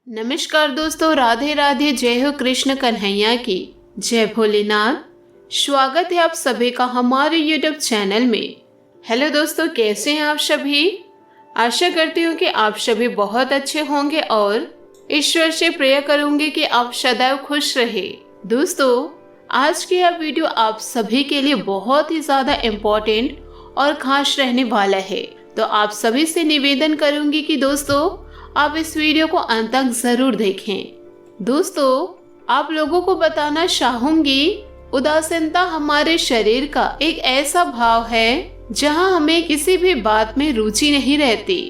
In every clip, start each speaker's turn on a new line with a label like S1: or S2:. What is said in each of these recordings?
S1: नमस्कार दोस्तों, राधे राधे, जय हो कृष्ण कन्हैया की, जय भोलेनाथ। स्वागत है आप सभी का हमारे यूट्यूब चैनल में। हेलो दोस्तों, कैसे हैं आप सभी? आशा करती हूँ कि आप सभी बहुत अच्छे होंगे और ईश्वर से प्रेयर करूंगी कि आप सदैव खुश रहे। दोस्तों, आज की यह वीडियो आप सभी के लिए बहुत ही ज्यादा इम्पोर्टेंट और खास रहने वाला है। तो आप सभी से निवेदन करूंगी कि दोस्तों आप इस वीडियो को अंत तक जरूर देखें। दोस्तों, आप लोगों को बताना चाहूंगी, उदासीनता हमारे शरीर का एक ऐसा भाव है जहां हमें किसी भी बात में रुचि नहीं रहती।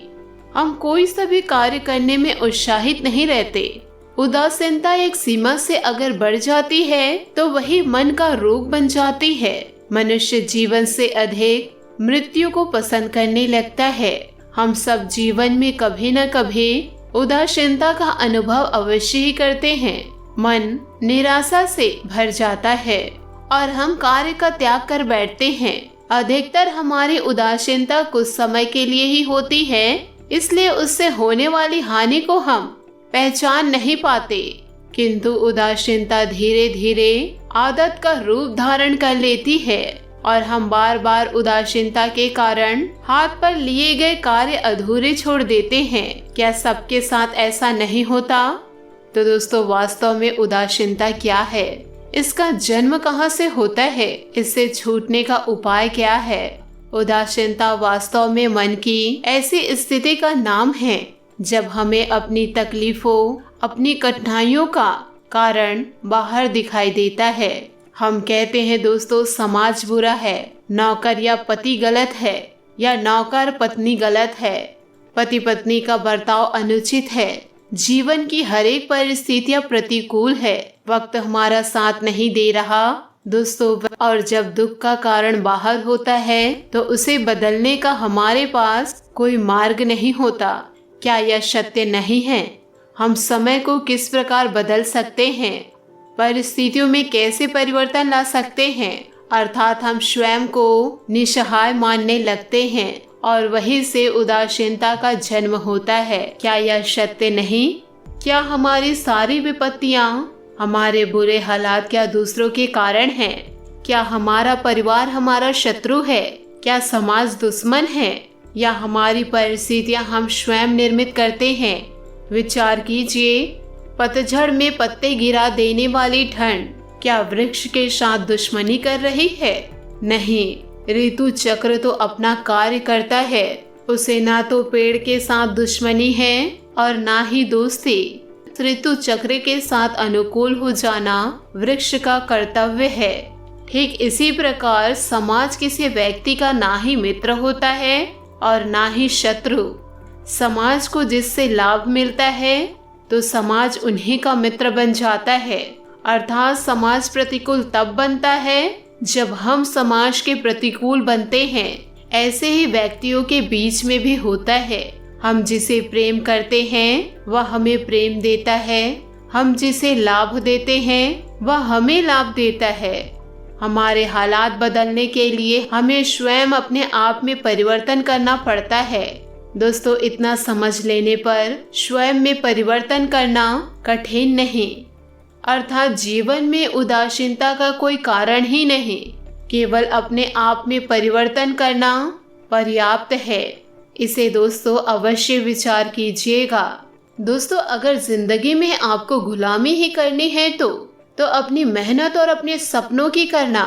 S1: हम कोई सा भी कार्य करने में उत्साहित नहीं रहते। उदासीनता एक सीमा से अगर बढ़ जाती है तो वही मन का रोग बन जाती है। मनुष्य जीवन से अधिक मृत्यु को पसंद करने लगता है। हम सब जीवन में कभी न कभी उदासीनता का अनुभव अवश्य ही करते हैं। मन निराशा से भर जाता है और हम कार्य का त्याग कर बैठते हैं। अधिकतर हमारी उदासीनता कुछ समय के लिए ही होती है, इसलिए उससे होने वाली हानि को हम पहचान नहीं पाते। किंतु उदासीनता धीरे धीरे आदत का रूप धारण कर लेती है और हम बार बार उदासीनता के कारण हाथ पर लिए गए कार्य अधूरे छोड़ देते हैं। क्या सबके साथ ऐसा नहीं होता? तो दोस्तों, वास्तव में उदासीनता क्या है? इसका जन्म कहाँ से होता है? इससे छूटने का उपाय क्या है? उदासीनता वास्तव में मन की ऐसी स्थिति का नाम है जब हमें अपनी तकलीफों, अपनी कठिनाइयों का कारण बाहर दिखाई देता है। हम कहते हैं दोस्तों, समाज बुरा है, नौकर या पति गलत है, या नौकर पत्नी गलत है, पति पत्नी का बर्ताव अनुचित है, जीवन की हर एक परिस्थितियां प्रतिकूल है, वक्त हमारा साथ नहीं दे रहा। दोस्तों, और जब दुख का कारण बाहर होता है तो उसे बदलने का हमारे पास कोई मार्ग नहीं होता। क्या यह सत्य नहीं है? हम समय को किस प्रकार बदल सकते हैं, परिस्थितियों में कैसे परिवर्तन ला सकते हैं, अर्थात हम स्वयं को निसहाय मानने लगते हैं और वहीं से उदासीनता का जन्म होता है। क्या यह सत्य नहीं? क्या हमारी सारी विपत्तियां, हमारे बुरे हालात क्या दूसरों के कारण हैं? क्या हमारा परिवार हमारा शत्रु है? क्या समाज दुश्मन है? या हमारी परिस्थितियां हम स्वयं निर्मित करते हैं? विचार कीजिए, पतझड़ में पत्ते गिरा देने वाली ठंड क्या वृक्ष के साथ दुश्मनी कर रही है? नहीं, ऋतु चक्र तो अपना कार्य करता है। उसे ना तो पेड़ के साथ दुश्मनी है और ना ही दोस्ती। ऋतु चक्र के साथ अनुकूल हो जाना वृक्ष का कर्तव्य है। ठीक इसी प्रकार समाज किसी व्यक्ति का ना ही मित्र होता है और ना ही शत्रु। समाज को जिससे लाभ मिलता है तो समाज उन्हीं का मित्र बन जाता है। अर्थात समाज प्रतिकूल तब बनता है जब हम समाज के प्रतिकूल बनते हैं। ऐसे ही व्यक्तियों के बीच में भी होता है। हम जिसे प्रेम करते हैं वह हमें प्रेम देता है, हम जिसे लाभ देते हैं वह हमें लाभ देता है। हमारे हालात बदलने के लिए हमें स्वयं अपने आप में परिवर्तन करना पड़ता है। दोस्तों, इतना समझ लेने पर स्वयं में परिवर्तन करना कठिन नहीं, अर्थात जीवन में उदासीनता का कोई कारण ही नहीं, केवल अपने आप में परिवर्तन करना पर्याप्त है। इसे दोस्तों अवश्य विचार कीजिएगा। दोस्तों, अगर जिंदगी में आपको गुलामी ही करनी है तो अपनी मेहनत और अपने सपनों की करना।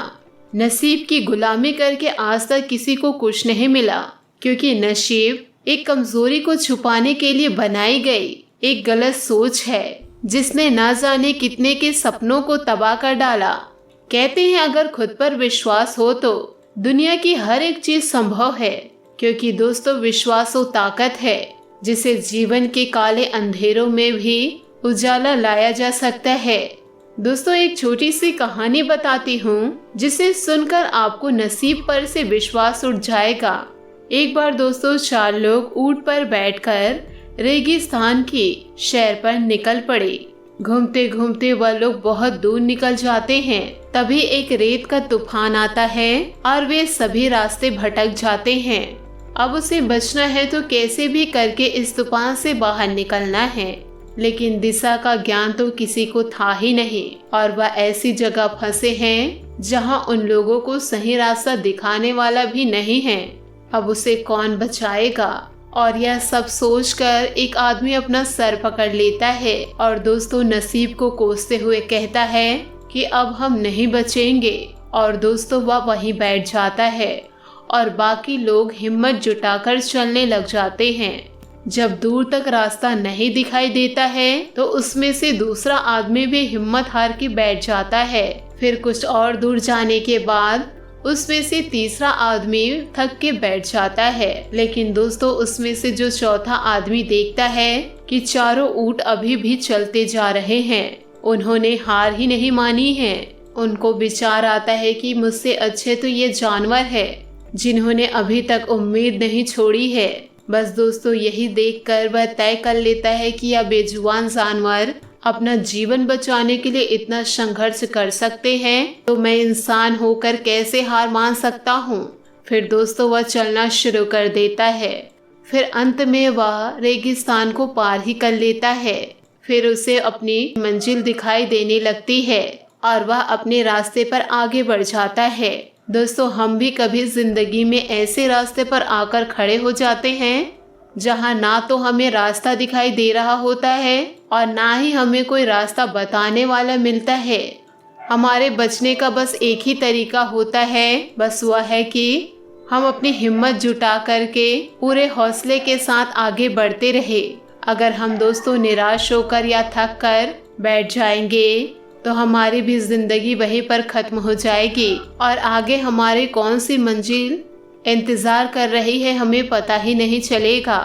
S1: नसीब की गुलामी करके आज तक किसी को कुछ नहीं मिला, क्योंकि नसीब एक कमजोरी को छुपाने के लिए बनाई गई एक गलत सोच है जिसने ना जाने कितने के सपनों को तबाह कर डाला। कहते हैं अगर खुद पर विश्वास हो तो दुनिया की हर एक चीज संभव है, क्योंकि दोस्तों विश्वास वो ताकत है जिसे जीवन के काले अंधेरों में भी उजाला लाया जा सकता है। दोस्तों, एक छोटी सी कहानी बताती हूँ जिसे सुनकर आपको नसीब पर से विश्वास उठ जाएगा। एक बार दोस्तों 4 लोग ऊंट पर बैठकर रेगिस्तान की सैर पर निकल पड़े। घूमते घूमते वह लोग बहुत दूर निकल जाते हैं। तभी एक रेत का तूफान आता है और वे सभी रास्ते भटक जाते हैं। अब उसे बचना है तो कैसे भी करके इस तूफान से बाहर निकलना है। लेकिन दिशा का ज्ञान तो किसी को था ही नहीं और वह ऐसी जगह फंसे हैं जहां उन लोगों को सही रास्ता दिखाने वाला भी नहीं है। अब उसे कौन बचाएगा? और यह सब सोचकर एक आदमी अपना सर पकड़ लेता है और दोस्तों नसीब को कोसते हुए कहता है कि अब हम नहीं बचेंगे। और दोस्तों वह वहीं बैठ जाता है और बाकी लोग हिम्मत जुटाकर चलने लग जाते हैं। जब दूर तक रास्ता नहीं दिखाई देता है तो उसमें से दूसरा आदमी भी हिम्मत हार के बैठ जाता है। फिर कुछ और दूर जाने के बाद उसमें से तीसरा आदमी थक के बैठ जाता है। लेकिन दोस्तों उसमें से जो चौथा आदमी देखता है कि चारों ऊंट अभी भी चलते जा रहे हैं, उन्होंने हार ही नहीं मानी है। उनको विचार आता है कि मुझसे अच्छे तो ये जानवर है जिन्होंने अभी तक उम्मीद नहीं छोड़ी है। बस दोस्तों यही देखकर वह तय कर लेता है कि यह बेजुबान जानवर अपना जीवन बचाने के लिए इतना संघर्ष कर सकते हैं तो मैं इंसान होकर कैसे हार मान सकता हूँ। फिर दोस्तों वह चलना शुरू कर देता है। फिर अंत में वह रेगिस्तान को पार ही कर लेता है। फिर उसे अपनी मंजिल दिखाई देने लगती है और वह अपने रास्ते पर आगे बढ़ जाता है। दोस्तों हम भी कभी जिंदगी में ऐसे रास्ते पर आकर खड़े हो जाते हैं जहां ना तो हमें रास्ता दिखाई दे रहा होता है और ना ही हमें कोई रास्ता बताने वाला मिलता है। हमारे बचने का बस एक ही तरीका होता है, बस वह है कि हम अपनी हिम्मत जुटा करके पूरे हौसले के साथ आगे बढ़ते रहे। अगर हम दोस्तों निराश होकर या थक कर बैठ जाएंगे तो हमारी भी जिंदगी वहीं पर खत्म हो जाएगी और आगे हमारे कौन सी मंजिल इंतजार कर रही है हमें पता ही नहीं चलेगा।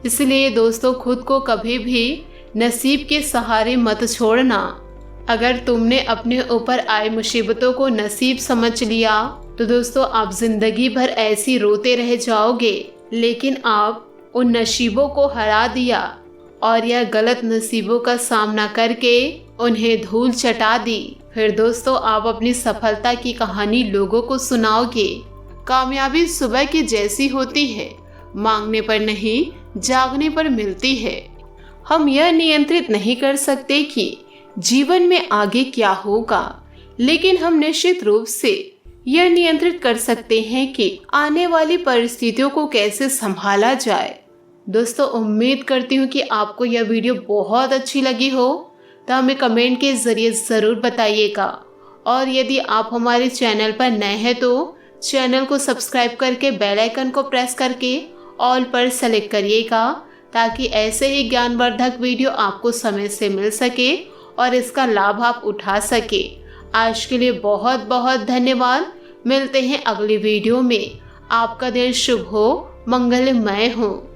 S1: इसलिए दोस्तों खुद को कभी भी नसीब के सहारे मत छोड़ना। अगर तुमने अपने ऊपर आए मुसीबतों को नसीब समझ लिया तो दोस्तों आप जिंदगी भर ऐसी रोते रह जाओगे, लेकिन आप उन नसीबों को हरा दिया और यह गलत नसीबों का सामना करके उन्हें धूल चटा दी। फिर दोस्तों आप अपनी सफलता की कहानी लोगों को सुनाओगे। कामयाबी सुबह की जैसी होती है, मांगने पर नहीं जागने पर मिलती है। हम यह नियंत्रित नहीं कर सकते कि जीवन में आगे क्या होगा, लेकिन हम निश्चित रूप से यह नियंत्रित कर सकते हैं कि आने वाली परिस्थितियों को कैसे संभाला जाए। दोस्तों उम्मीद करती हूँ कि आपको यह वीडियो बहुत अच्छी लगी हो, तो हमें कमेंट के जरिए ज़रूर बताइएगा। और यदि आप हमारे चैनल पर नए हैं तो चैनल को सब्सक्राइब करके बेल आइकन को प्रेस करके ऑल पर सेलेक्ट करिएगा, ताकि ऐसे ही ज्ञानवर्धक वीडियो आपको समय से मिल सके और इसका लाभ आप उठा सके। आज के लिए बहुत बहुत धन्यवाद। मिलते हैं अगली वीडियो में। आपका दिन शुभ हो, मंगलमय हो।